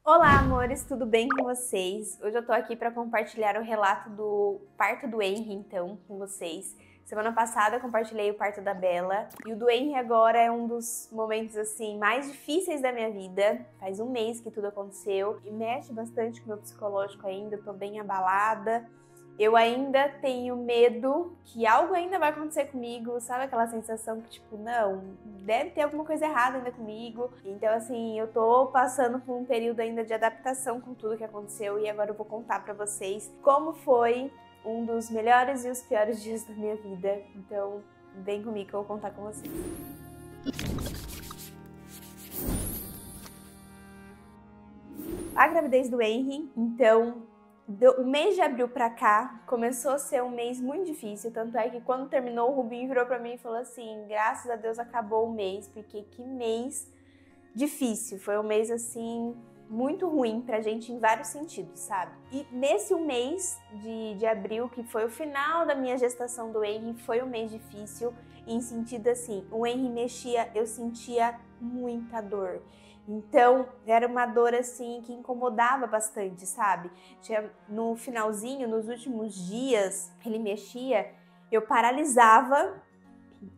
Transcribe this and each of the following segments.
Olá, amores, tudo bem com vocês? Hoje eu tô aqui para compartilhar o relato do parto do Henry, então, com vocês. Semana passada eu compartilhei o parto da Bella e o do Henry agora é um dos momentos, assim, mais difíceis da minha vida. Faz um mês que tudo aconteceu e mexe bastante com o meu psicológico ainda, eu tô bem abalada. Eu ainda tenho medo que algo ainda vai acontecer comigo, sabe aquela sensação que tipo, não, deve ter alguma coisa errada ainda comigo. Então assim, eu tô passando por um período ainda de adaptação com tudo que aconteceu e agora eu vou contar pra vocês como foi um dos melhores e os piores dias da minha vida. Então, vem comigo que eu vou contar com vocês. A gravidez do Henry, então, o mês de abril pra cá começou a ser um mês muito difícil, tanto é que quando terminou o Rubinho virou pra mim e falou assim, graças a Deus acabou o mês, porque que mês difícil, foi um mês assim muito ruim pra gente em vários sentidos, sabe? E nesse mês de abril, que foi o final da minha gestação do Henry, foi um mês difícil em sentido assim, o Henry mexia, eu sentia muita dor. Então, era uma dor assim que incomodava bastante, sabe? No finalzinho, nos últimos dias, ele mexia, eu paralisava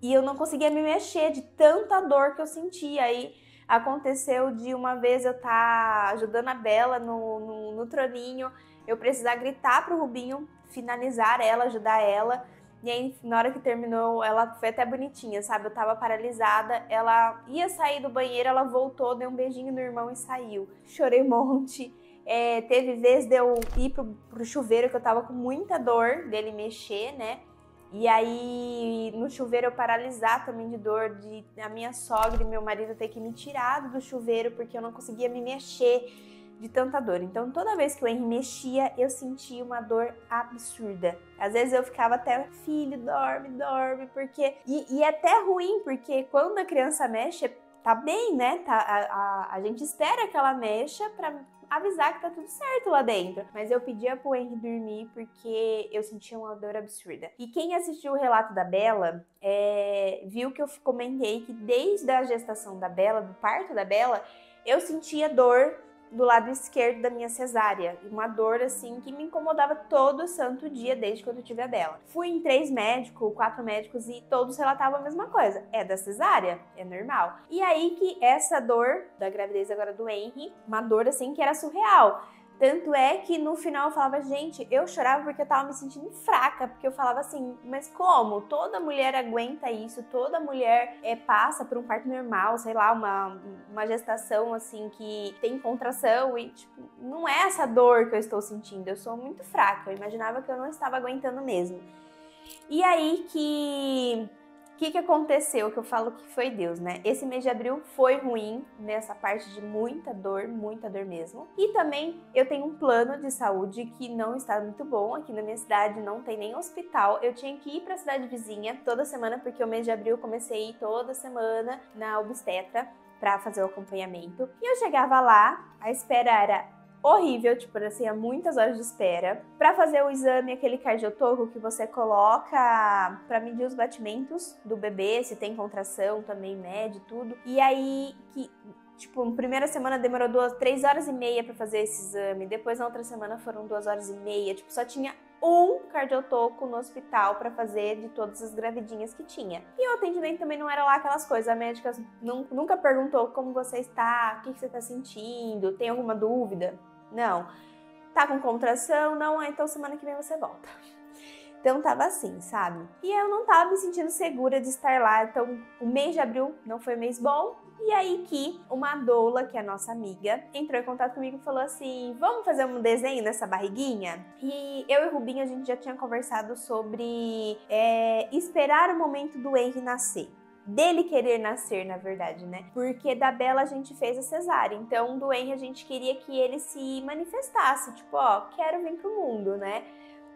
e eu não conseguia me mexer de tanta dor que eu sentia. Aí aconteceu de uma vez eu estar ajudando a Bella no troninho, eu precisar gritar pro Rubinho finalizar ela, ajudar ela. E aí, na hora que terminou, ela foi até bonitinha, sabe? Eu tava paralisada, ela ia sair do banheiro, ela voltou, deu um beijinho no irmão e saiu. Chorei um monte. Teve vez de eu ir pro chuveiro, que eu tava com muita dor dele mexer, né? E aí, no chuveiro, eu paralisar também de dor, de a minha sogra e meu marido ter que me tirar do chuveiro, porque eu não conseguia me mexer de tanta dor. Então, toda vez que o Henry mexia, eu sentia uma dor absurda. Às vezes eu ficava até, filho, dorme, dorme, porque... E é até ruim, porque quando a criança mexe, tá bem, né? A gente espera que ela mexa pra avisar que tá tudo certo lá dentro. Mas eu pedia pro Henry dormir porque eu sentia uma dor absurda. E quem assistiu o relato da Bella, viu que eu comentei que desde a gestação da Bella, do parto da Bella, eu sentia dor do lado esquerdo da minha cesárea. Uma dor assim que me incomodava todo santo dia desde quando eu tive a Bella. Fui em 3 médicos, 4 médicos e todos relatavam a mesma coisa. É da cesárea? É normal. E aí que essa dor da gravidez agora do Henry, uma dor assim que era surreal. Tanto é que no final eu falava, gente, eu chorava porque eu tava me sentindo fraca, porque eu falava assim, mas como? Toda mulher aguenta isso, toda mulher passa por um parto normal, sei lá, uma gestação assim que tem contração e tipo, não é essa dor que eu estou sentindo, eu sou muito fraca, eu imaginava que eu não estava aguentando mesmo. E aí que aconteceu? Que eu falo que foi Deus, né? Esse mês de abril foi ruim nessa parte de muita dor mesmo. E também eu tenho um plano de saúde que não está muito bom. Aqui na minha cidade não tem nem hospital. Eu tinha que ir para a cidade vizinha toda semana, porque o mês de abril eu comecei a ir toda semana na obstetra para fazer o acompanhamento. E eu chegava lá, a espera era horrível, tipo assim, muitas horas de espera. Pra fazer o exame, aquele cardiotoco que você coloca pra medir os batimentos do bebê, se tem contração, também mede tudo. E aí, tipo, na primeira semana demorou 3 horas e meia pra fazer esse exame. Depois, na outra semana, foram 2 horas e meia. Tipo, só tinha um cardiotoco no hospital pra fazer de todas as gravidinhas que tinha. E o atendimento também não era lá aquelas coisas. A médica nunca perguntou como você está, o que você tá sentindo, tem alguma dúvida? Não. Tá com contração? Não, então semana que vem você volta. Então tava assim, sabe? E eu não tava me sentindo segura de estar lá. Então o mês de abril não foi um mês bom. E aí que uma doula, que é a nossa amiga, entrou em contato comigo e falou assim, vamos fazer um desenho nessa barriguinha? E eu e o Rubinho, a gente já tinha conversado sobre esperar o momento do Henry nascer. Dele querer nascer, na verdade, né? Porque da Bella a gente fez a cesárea. Então, do Henry a gente queria que ele se manifestasse. Tipo, ó, quero vir pro mundo, né?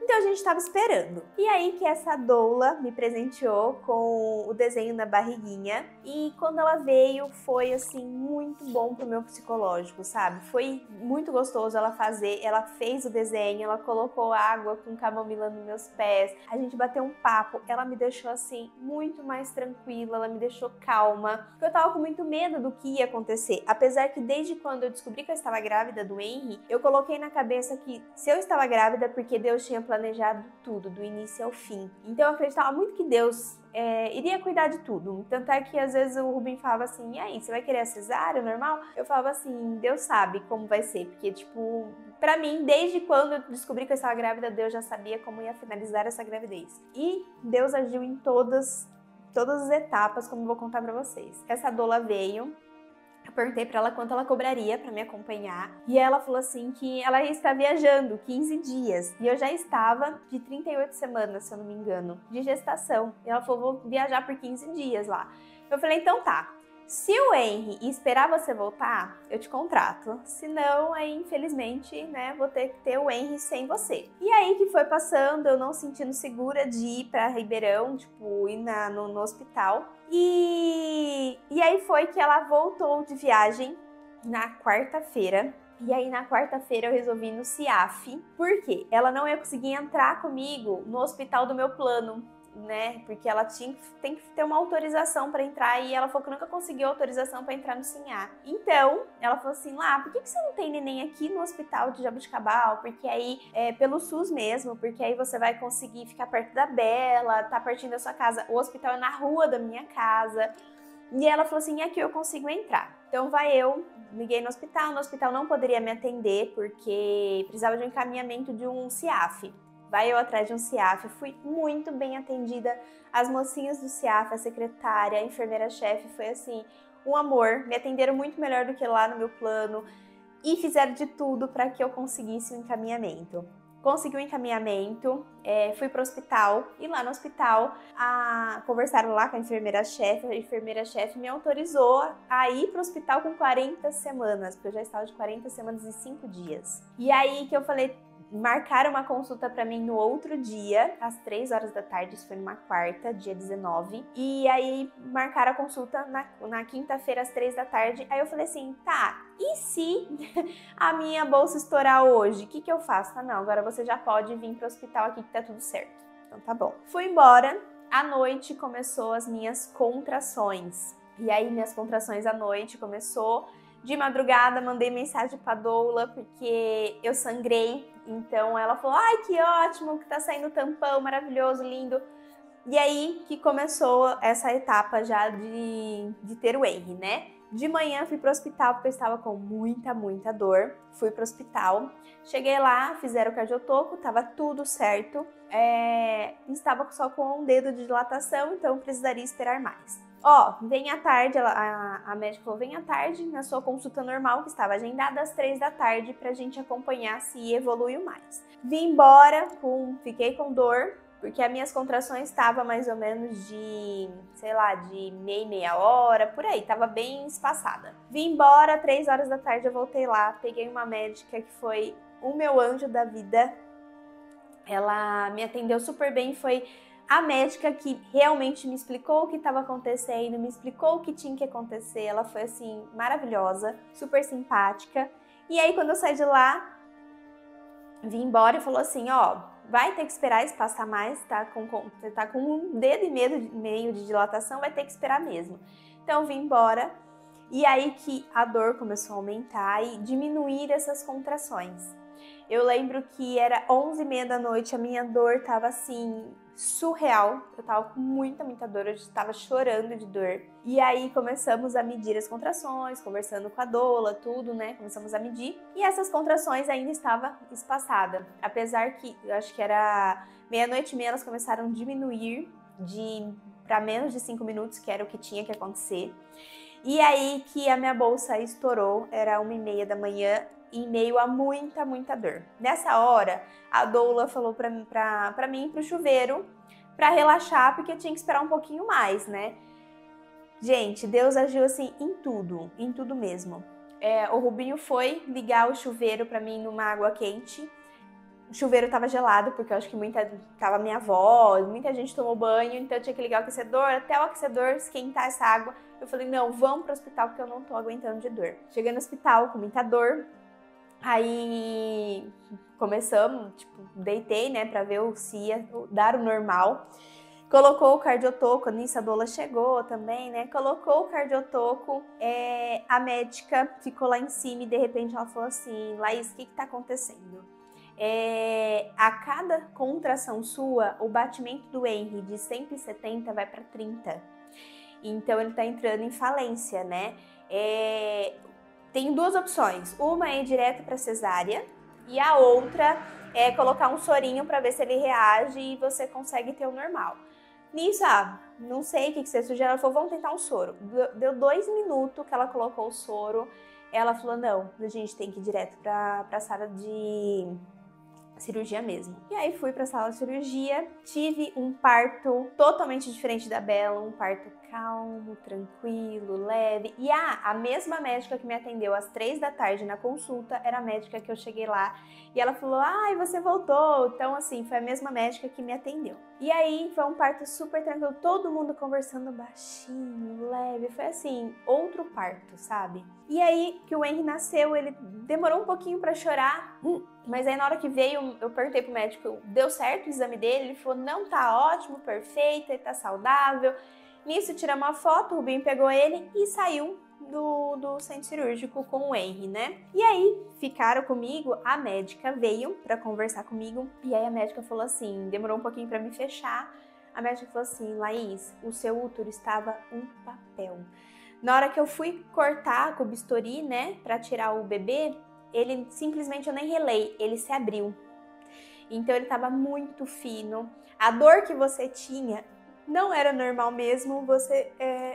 Então a gente estava esperando. E aí que essa doula me presenteou com o desenho na barriguinha. E quando ela veio, foi assim muito bom pro meu psicológico, sabe? Foi muito gostoso ela fazer. Ela fez o desenho, ela colocou água com camomila nos meus pés. A gente bateu um papo. Ela me deixou assim muito mais tranquila, ela me deixou calma. Porque eu tava com muito medo do que ia acontecer. Apesar que desde quando eu descobri que eu estava grávida do Henry, eu coloquei na cabeça que se eu estava grávida, porque Deus tinha planejado tudo, do início ao fim. Então eu acreditava muito que Deus iria cuidar de tudo. Tanto é que às vezes o Rubem falava assim, e aí, você vai querer a cesárea normal? Eu falava assim, Deus sabe como vai ser, porque tipo, pra mim, desde quando eu descobri que eu estava grávida, Deus já sabia como ia finalizar essa gravidez. E Deus agiu em todas as etapas, como eu vou contar pra vocês. Essa doula veio. Eu perguntei pra ela quanto ela cobraria pra me acompanhar. E ela falou assim que ela ia estar viajando 15 dias. E eu já estava de 38 semanas, se eu não me engano, de gestação. E ela falou, vou viajar por 15 dias lá. Eu falei, então tá. Se o Henry esperar você voltar, eu te contrato. Se não, aí infelizmente, né, vou ter que ter o Henry sem você. E aí que foi passando, eu não sentindo segura de ir pra Ribeirão, tipo, ir no hospital. E aí foi que ela voltou de viagem na quarta-feira. E aí na quarta-feira eu resolvi ir no CIAF. Por quê? Ela não ia conseguir entrar comigo no hospital do meu plano, né? Porque ela tem que ter uma autorização para entrar e ela falou que nunca conseguiu autorização para entrar no CINHA. Então, ela falou assim, lá, por que você não tem neném aqui no hospital de Jabuticabal? Porque aí é pelo SUS mesmo, porque aí você vai conseguir ficar perto da Bela, tá pertinho da sua casa. O hospital é na rua da minha casa. E ela falou assim, aqui eu consigo entrar. Então liguei no hospital não poderia me atender porque precisava de um encaminhamento de um CIAF. Vai eu atrás de um CIAF, fui muito bem atendida, as mocinhas do CIAF, a secretária, a enfermeira-chefe, foi assim, um amor, me atenderam muito melhor do que lá no meu plano e fizeram de tudo para que eu conseguisse o encaminhamento. Consegui o encaminhamento, fui para o hospital e lá no hospital conversaram lá com a enfermeira-chefe me autorizou a ir para o hospital com 40 semanas, porque eu já estava de 40 semanas e 5 dias. E aí que eu falei, marcaram uma consulta pra mim no outro dia, às 3 horas da tarde, isso foi numa quarta, dia 19. E aí marcaram a consulta na quinta-feira, às 3 da tarde. Aí eu falei assim, tá, e se a minha bolsa estourar hoje? O que eu faço? Tá, não, agora você já pode vir pro hospital aqui que tá tudo certo. Então tá bom. Fui embora, à noite começou as minhas contrações. E aí minhas contrações à noite começou. De madrugada, mandei mensagem pra doula, porque eu sangrei. Então ela falou, ai, que ótimo, que tá saindo tampão, maravilhoso, lindo. E aí que começou essa etapa já de ter o Henry, né? De manhã fui pro hospital, porque eu estava com muita dor. Fui pro hospital, cheguei lá, fizeram o cardiotoco, tava tudo certo. Estava só com um dedo de dilatação, então precisaria esperar mais. Vem à tarde, a médica falou, vem à tarde na sua consulta normal, que estava agendada às 3 da tarde, pra gente acompanhar se evoluiu mais. Vim embora, fiquei com dor, porque as minhas contrações estavam mais ou menos de, sei lá, de meia hora, por aí, tava bem espaçada. Vim embora, 3 horas da tarde eu voltei lá, peguei uma médica que foi o meu anjo da vida. Ela me atendeu super bem, foi a médica que realmente me explicou o que estava acontecendo, me explicou o que tinha que acontecer. Ela foi assim, maravilhosa, super simpática. E aí quando eu saí de lá, vim embora e falou assim, vai ter que esperar isso passar mais, você tá com um dedo e meio de dilatação, vai ter que esperar mesmo. Então vim embora e aí que a dor começou a aumentar e diminuir essas contrações. Eu lembro que era 11h30 da noite, a minha dor tava assim, surreal. Eu tava com muita dor, eu estava chorando de dor. E aí começamos a medir as contrações, conversando com a doula, tudo, né? Começamos a medir. E essas contrações ainda estavam espaçadas. Apesar que, eu acho que era meia-noite e meia, elas começaram a diminuir para menos de 5 minutos, que era o que tinha que acontecer. E aí que a minha bolsa estourou, era 1h30 da manhã, em meio a muita dor. Nessa hora, a doula falou pra mim ir pro chuveiro pra relaxar, porque eu tinha que esperar um pouquinho mais, né? Gente, Deus agiu assim em tudo mesmo. O Rubinho foi ligar o chuveiro pra mim numa água quente. O chuveiro tava gelado, porque eu acho que tava minha avó, muita gente tomou banho, então eu tinha que ligar o aquecedor, até o aquecedor esquentar essa água. Eu falei, não, vamos pro hospital, porque eu não tô aguentando de dor. Cheguei no hospital com muita dor, aí começamos, tipo, deitei, né, pra ver se ia dar o normal. Colocou o cardiotoco, nisso a doula chegou também, né? Colocou o cardiotoco, a médica ficou lá em cima e de repente ela falou assim, Laís, o que tá acontecendo? A cada contração sua, o batimento do Henry de 170 vai para 30. Então ele tá entrando em falência, né? Tem duas opções. Uma é ir direto para cesárea e a outra é colocar um sorinho para ver se ele reage e você consegue ter o normal. Nisso, não sei o que você sugeriu, ela falou, vamos tentar um soro. Deu 2 minutos que ela colocou o soro, ela falou, não, a gente tem que ir direto para a sala de cirurgia mesmo. E aí fui pra sala de cirurgia, tive um parto totalmente diferente da Bela, um parto calmo, tranquilo, leve. E a mesma médica que me atendeu às 3 da tarde na consulta era a médica que eu cheguei lá e ela falou, ai, você voltou. Então, assim, foi a mesma médica que me atendeu. E aí foi um parto super tranquilo, todo mundo conversando baixinho, leve. Foi assim, outro parto, sabe? E aí que o Henry nasceu, ele demorou um pouquinho pra chorar, mas aí na hora que veio, eu perguntei pro médico, deu certo o exame dele? Ele falou, não, tá ótimo, perfeito, ele tá saudável. Nisso, tiramos uma foto, o Rubinho pegou ele e saiu do centro cirúrgico com o Henry, né? E aí, ficaram comigo, a médica veio pra conversar comigo, e aí a médica falou assim, demorou um pouquinho pra me fechar, a médica falou assim, Laís, o seu útero estava um papel. Na hora que eu fui cortar com o bisturi, né, pra tirar o bebê, ele simplesmente, eu nem relei, ele se abriu. Então ele tava muito fino. A dor que você tinha não era normal mesmo,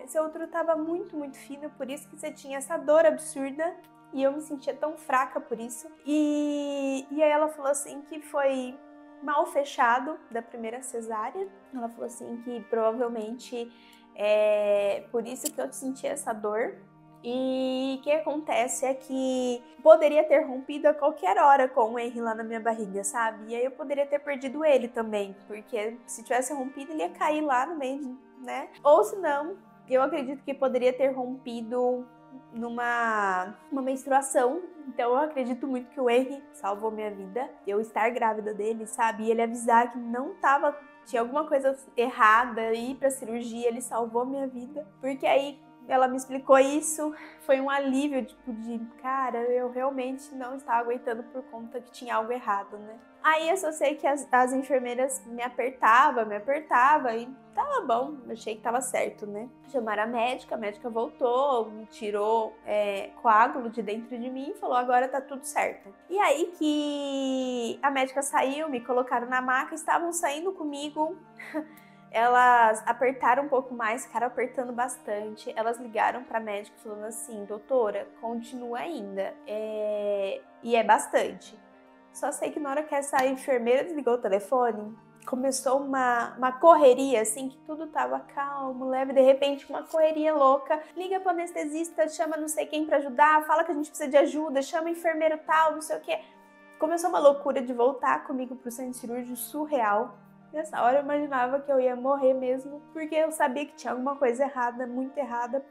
seu útero tava muito, muito fino, por isso que você tinha essa dor absurda. E eu me sentia tão fraca por isso. E aí ela falou assim que foi mal fechado da primeira cesárea. Ela falou assim que provavelmente por isso que eu senti essa dor. E o que acontece é que poderia ter rompido a qualquer hora com o Henry lá na minha barriga, sabe? E aí eu poderia ter perdido ele também, porque se tivesse rompido ele ia cair lá no meio, né? Ou se não, eu acredito que poderia ter rompido numa menstruação. Então eu acredito muito que o Henry salvou minha vida. Eu estar grávida dele, sabe? E ele avisar que tinha alguma coisa errada, ir pra cirurgia, ele salvou minha vida. Porque aí ela me explicou isso, foi um alívio, tipo, cara, eu realmente não estava aguentando por conta que tinha algo errado, né? Aí eu só sei que as enfermeiras me apertavam e tava bom, achei que tava certo, né? Chamaram a médica voltou, tirou coágulo de dentro de mim e falou, agora tá tudo certo. E aí que a médica saiu, me colocaram na maca, estavam saindo comigo. Elas apertaram um pouco mais, ficaram apertando bastante. Elas ligaram pra médica falando assim, doutora, continua ainda. E é bastante. Só sei que na hora que essa enfermeira desligou o telefone, começou uma correria, assim, que tudo tava calmo, leve. De repente, uma correria louca. Liga pro anestesista, chama não sei quem pra ajudar, fala que a gente precisa de ajuda, chama enfermeiro tal, não sei o quê. Começou uma loucura de voltar comigo pro centro cirúrgico, surreal. Nessa hora eu imaginava que eu ia morrer mesmo, porque eu sabia que tinha alguma coisa errada, muito errada,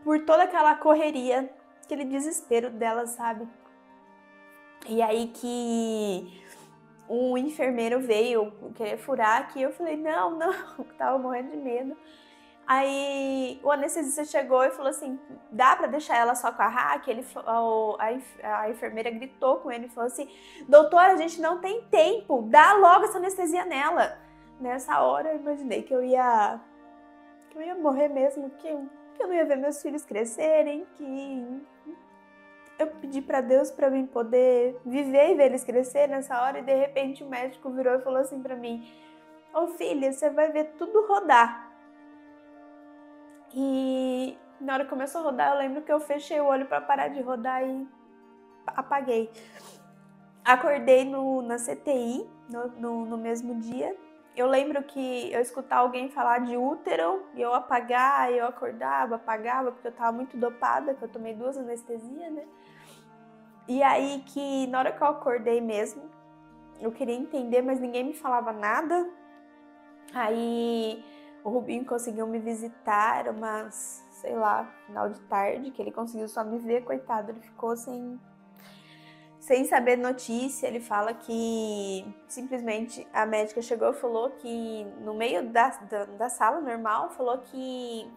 por toda aquela correria, aquele desespero dela, sabe? E aí que um enfermeiro veio querer furar aqui, eu falei, não, tava morrendo de medo. Aí o anestesista chegou e falou assim, dá pra deixar ela só com a Raque? A enfermeira gritou com ele e falou assim, doutora, a gente não tem tempo, dá logo essa anestesia nela. Nessa hora eu imaginei que eu ia morrer mesmo, que eu não ia ver meus filhos crescerem, que eu pedi pra Deus pra mim poder viver e ver eles crescerem nessa hora. E de repente o médico virou e falou assim pra mim, ô filha, você vai ver tudo rodar. E na hora que começou a rodar, eu lembro que eu fechei o olho pra parar de rodar e apaguei. Acordei na CTI no mesmo dia. Eu lembro que eu escutava alguém falar de útero e eu apagar, eu acordava, apagava, porque eu tava muito dopada, que eu tomei 2 anestesias, né? E aí que na hora que eu acordei mesmo, eu queria entender, mas ninguém me falava nada. Aí o Rubinho conseguiu me visitar, era umas, sei lá, final de tarde, que ele conseguiu só me ver, coitado, ele ficou sem saber notícia. Ele fala que simplesmente a médica chegou e falou que no meio da sala normal, falou que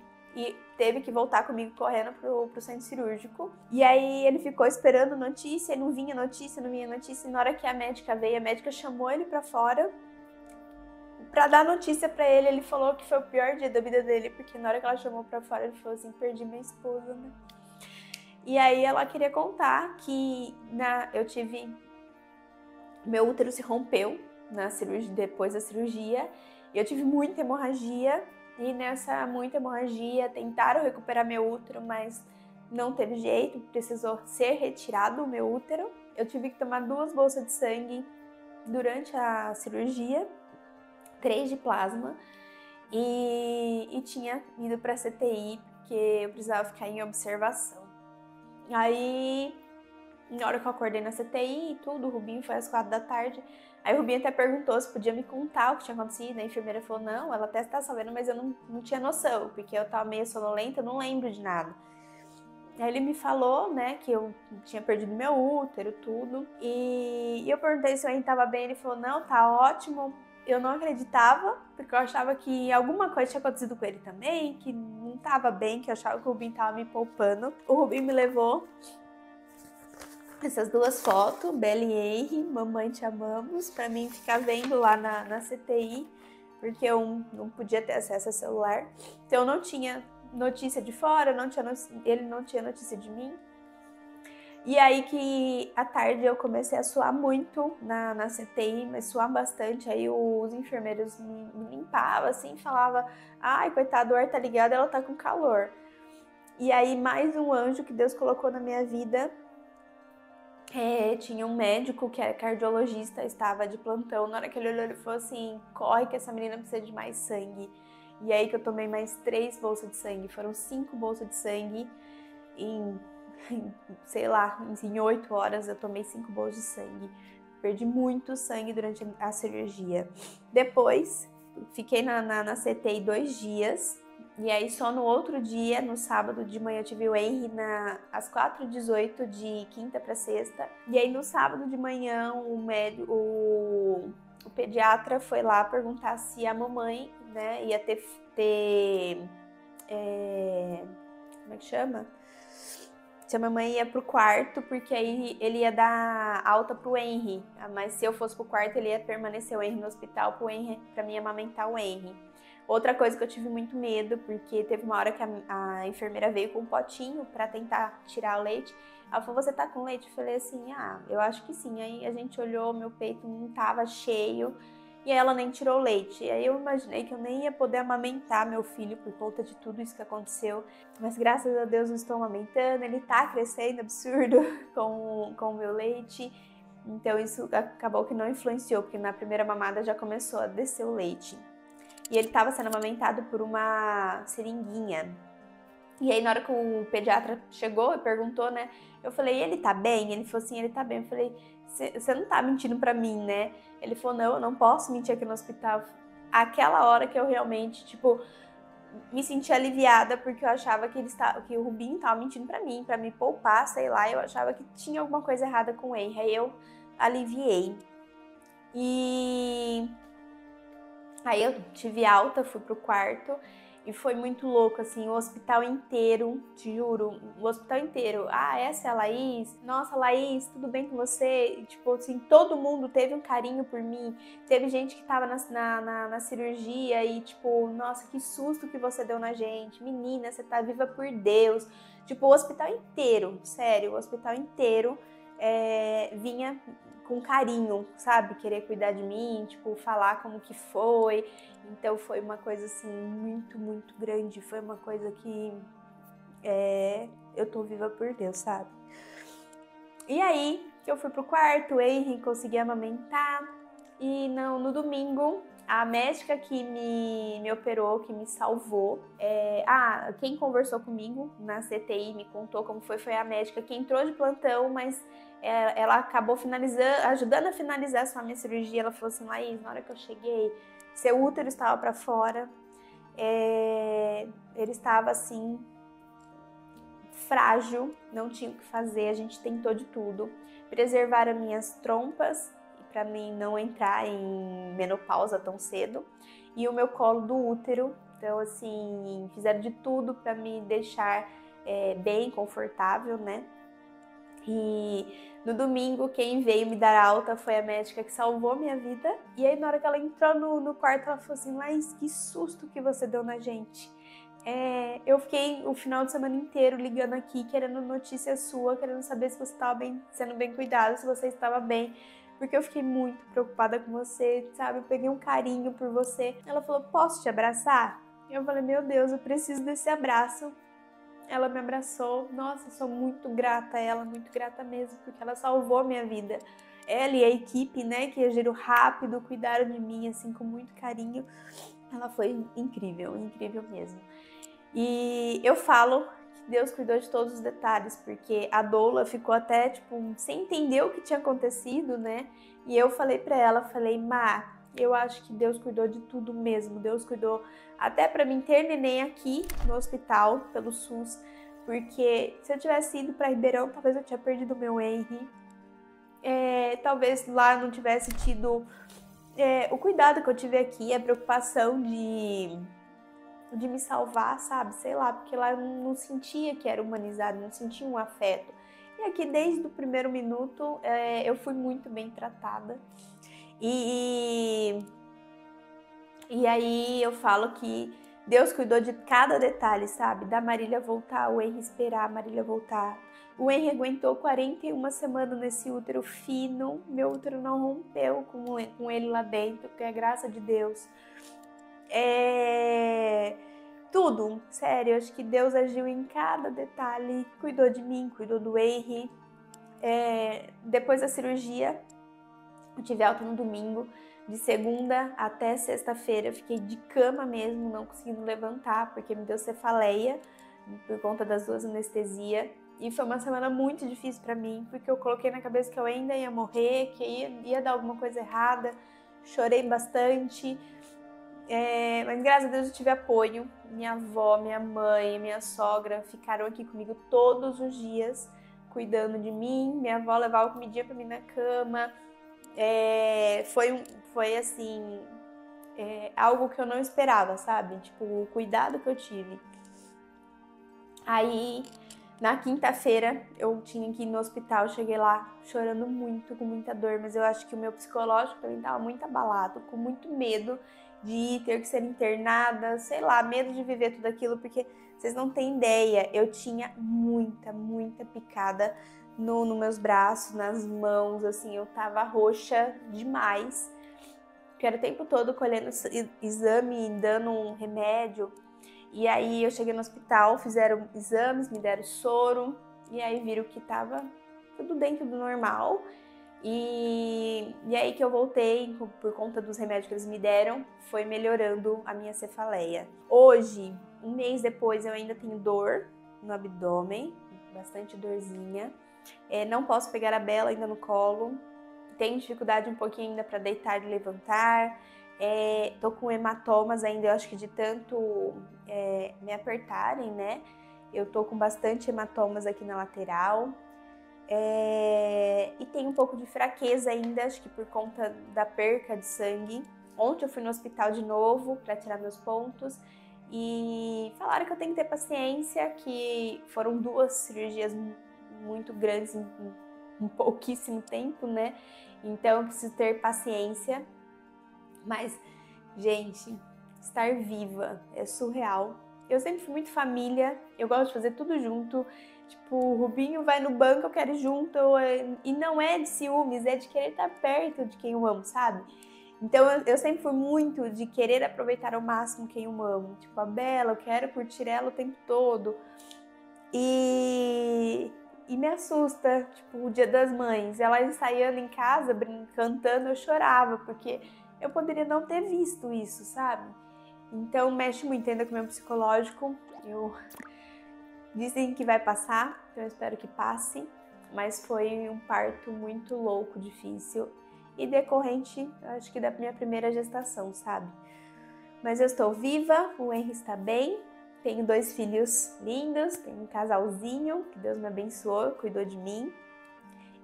teve que voltar comigo correndo pro centro cirúrgico. E aí ele ficou esperando notícia, e não vinha notícia, não vinha notícia. E na hora que a médica veio, a médica chamou ele pra fora pra dar notícia pra ele. Ele falou que foi o pior dia da vida dele, porque na hora que ela chamou pra fora, ele falou assim, perdi minha esposa, né? E aí ela queria contar que eu tive... Meu útero se rompeu depois da cirurgia. Eu tive muita hemorragia. E nessa muita hemorragia tentaram recuperar meu útero, mas não teve jeito. Precisou ser retirado o meu útero. Eu tive que tomar 2 bolsas de sangue durante a cirurgia. 3 de plasma. E tinha ido pra CTI, porque eu precisava ficar em observação. Aí, na hora que eu acordei na CTI e tudo, o Rubinho foi às 4 da tarde. Aí o Rubinho até perguntou se podia me contar o que tinha acontecido. A enfermeira falou, não, ela até está sabendo, mas eu não tinha noção, porque eu tava meio sonolenta, eu não lembro de nada. Aí ele me falou, né, que eu tinha perdido meu útero, tudo. E eu perguntei se o Henry tava bem, ele falou, não, tá ótimo. Eu não acreditava, porque eu achava que alguma coisa tinha acontecido com ele também, que não tava bem, que eu achava que o Rubinho tava me poupando. O Rubinho me levou essas 2 fotos, Bela e Henry, mamãe te amamos, pra mim ficar vendo lá na CTI, porque eu não podia ter acesso ao celular. Então eu não tinha notícia de fora, ele não tinha notícia de mim. E aí que à tarde eu comecei a suar muito na CTI, mas suar bastante. Aí os enfermeiros me limpavam assim, falavam, ai, coitado, o ar tá ligado, ela tá com calor. E aí mais um anjo que Deus colocou na minha vida. Tinha um médico que era cardiologista, estava de plantão. Na hora que ele olhou, ele falou assim, corre que essa menina precisa de mais sangue. E aí que eu tomei mais 3 bolsas de sangue. Foram 5 bolsas de sangue sei lá, em 8 horas eu tomei 5 bolsas de sangue. Perdi muito sangue durante a cirurgia. Depois, fiquei na CTI 2 dias. E aí só no outro dia, no sábado de manhã, eu tive o Henry às 4h18, de quinta para sexta. E aí no sábado de manhã, o pediatra foi lá perguntar se a mamãe, né, ia ter como é que chama? Se a mamãe ia pro quarto, porque aí ele ia dar alta pro Henry. Mas se eu fosse pro quarto, ele ia permanecer o Henry no hospital pra mim amamentar o Henry. Outra coisa que eu tive muito medo, porque teve uma hora que a enfermeira veio com um potinho pra tentar tirar o leite. Ela falou, você tá com leite? Eu falei assim, eu acho que sim. Aí a gente olhou, meu peito não tava cheio. E aí ela nem tirou leite. E aí eu imaginei que eu nem ia poder amamentar meu filho por conta de tudo isso que aconteceu. Mas graças a Deus eu estou amamentando, ele tá crescendo absurdo com o meu leite. Então isso acabou que não influenciou, porque na primeira mamada já começou a descer o leite. E ele estava sendo amamentado por uma seringuinha. E aí na hora que o pediatra chegou e perguntou, né, eu falei, ele tá bem? Ele falou assim, ele tá bem. Eu falei, você não tá mentindo pra mim, né? Ele falou, não, eu não posso mentir aqui no hospital. Aquela hora que eu realmente, tipo, me senti aliviada, porque eu achava que o Rubinho tava mentindo pra mim, pra me poupar, sei lá. Eu achava que tinha alguma coisa errada com ele. Aí eu aliviei. E aí eu tive alta, fui pro quarto. E foi muito louco, assim, o hospital inteiro, te juro, o hospital inteiro. Essa é a Laís? Nossa, Laís, tudo bem com você? E, tipo, assim, todo mundo teve um carinho por mim. Teve gente que tava na cirurgia e, tipo, nossa, que susto que você deu na gente. Menina, você tá viva por Deus. Tipo, o hospital inteiro, sério, o hospital inteiro vinha com carinho, sabe? Querer cuidar de mim, tipo, falar como que foi. Então foi uma coisa assim muito, muito grande. Foi uma coisa que eu tô viva por Deus, sabe? E aí que eu fui pro quarto, o Henry consegui amamentar. E no domingo, A médica que me operou, que me salvou, quem conversou comigo na CTI, me contou como foi a médica que entrou de plantão, mas ela acabou ajudando a finalizar só a minha cirurgia. Ela falou assim: Laís, na hora que eu cheguei, seu útero estava para fora, ele estava assim, frágil, não tinha o que fazer, a gente tentou de tudo. Preservaram minhas trompas, para mim não entrar em menopausa tão cedo, e o meu colo do útero. Então, assim, fizeram de tudo para me deixar bem confortável, né? E no domingo, quem veio me dar alta foi a médica que salvou minha vida. E aí, na hora que ela entrou no quarto, ela falou assim: Laís, que susto que você deu na gente. Eu fiquei o final de semana inteiro ligando aqui, querendo notícia sua, querendo saber se você estava sendo bem cuidado, se você estava bem, porque eu fiquei muito preocupada com você, sabe? Eu peguei um carinho por você. Ela falou: posso te abraçar? Eu falei: meu Deus, eu preciso desse abraço. Ela me abraçou. Nossa, eu sou muito grata a ela, muito grata mesmo, porque ela salvou a minha vida. Ela e a equipe, né, que agiram rápido, cuidaram de mim, assim, com muito carinho. Ela foi incrível, incrível mesmo. E eu falo que Deus cuidou de todos os detalhes, porque a doula ficou até, tipo, sem entender o que tinha acontecido, né? E eu falei pra ela, Má, eu acho que Deus cuidou de tudo mesmo. Deus cuidou até pra mim ter neném aqui no hospital, pelo SUS, porque se eu tivesse ido pra Ribeirão, talvez eu tinha perdido o meu Henry. Talvez lá não tivesse tido o cuidado que eu tive aqui, a preocupação de me salvar, sabe? Sei lá, porque lá eu não sentia que era humanizado, não sentia um afeto. E aqui, desde o primeiro minuto, eu fui muito bem tratada. E aí eu falo que Deus cuidou de cada detalhe, sabe? Da Marília voltar, o Henry esperar a Marília voltar. O Henry aguentou 41 semanas nesse útero fino. Meu útero não rompeu com ele lá dentro, que é a graça de Deus. Tudo, sério, acho que Deus agiu em cada detalhe, cuidou de mim, cuidou do Henry. Depois da cirurgia, eu tive alta no domingo, de segunda até sexta-feira eu fiquei de cama mesmo, não conseguindo levantar, porque me deu cefaleia por conta das 2 anestesias. E foi uma semana muito difícil para mim, porque eu coloquei na cabeça que eu ainda ia morrer, que ia dar alguma coisa errada, chorei bastante. Mas graças a Deus eu tive apoio. Minha avó, minha mãe, minha sogra ficaram aqui comigo todos os dias, cuidando de mim. Minha avó levava comidinha pra mim na cama. Foi assim, algo que eu não esperava, sabe? Tipo, o cuidado que eu tive. Aí, na quinta-feira, eu tinha que ir no hospital. Cheguei lá chorando muito, com muita dor, mas eu acho que o meu psicológico também tava muito abalado, com muito medo de ter que ser internada, sei lá, medo de viver tudo aquilo, porque vocês não têm ideia, eu tinha muita, muita picada nos meus braços, nas mãos, assim, eu tava roxa demais, porque era o tempo todo colhendo exame, dando um remédio. E aí eu cheguei no hospital, fizeram exames, me deram soro, e aí viram que tava tudo dentro do normal. E aí que eu voltei, por conta dos remédios que eles me deram, foi melhorando a minha cefaleia. Hoje, um mês depois, eu ainda tenho dor no abdômen, bastante dorzinha. Não posso pegar a Bela ainda no colo, tenho dificuldade um pouquinho ainda para deitar e levantar. Tô com hematomas ainda, eu acho que de tanto me apertarem, né? Eu tô com bastante hematomas aqui na lateral. E tem um pouco de fraqueza ainda, acho que por conta da perca de sangue. Ontem eu fui no hospital de novo para tirar meus pontos e falaram que eu tenho que ter paciência, que foram 2 cirurgias muito grandes em pouquíssimo tempo, né? Então eu preciso ter paciência. Mas, gente, estar viva é surreal. Eu sempre fui muito família, eu gosto de fazer tudo junto. Tipo, o Rubinho vai no banco, eu quero ir junto. E não é de ciúmes, é de querer estar perto de quem eu amo, sabe? Então eu sempre fui muito de querer aproveitar ao máximo quem eu amo. Tipo, a Bela, eu quero curtir ela o tempo todo. E me assusta, tipo, o Dia das Mães. Ela ensaiando em casa, cantando, eu chorava, porque eu poderia não ter visto isso, sabe? Então mexe muito ainda com o meu psicológico. Dizem que vai passar, então eu espero que passe, mas foi um parto muito louco, difícil e decorrente, acho que da minha primeira gestação, sabe? Mas eu estou viva, o Henry está bem, tenho 2 filhos lindos, tenho um casalzinho, que Deus me abençoou, cuidou de mim.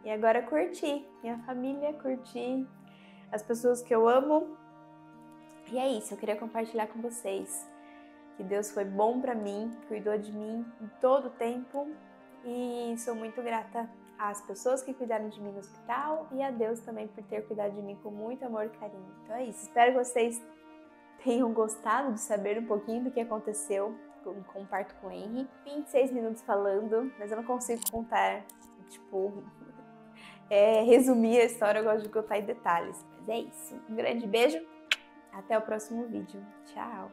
E agora curtir minha família, curtir as pessoas que eu amo. E é isso, eu queria compartilhar com vocês que Deus foi bom para mim, cuidou de mim em todo o tempo e sou muito grata às pessoas que cuidaram de mim no hospital e a Deus também por ter cuidado de mim com muito amor e carinho. Então é isso, espero que vocês tenham gostado de saber um pouquinho do que aconteceu com o parto com o Henry. 26 minutos falando, mas eu não consigo contar, resumir a história, eu gosto de contar em detalhes. Mas é isso, um grande beijo, até o próximo vídeo, tchau!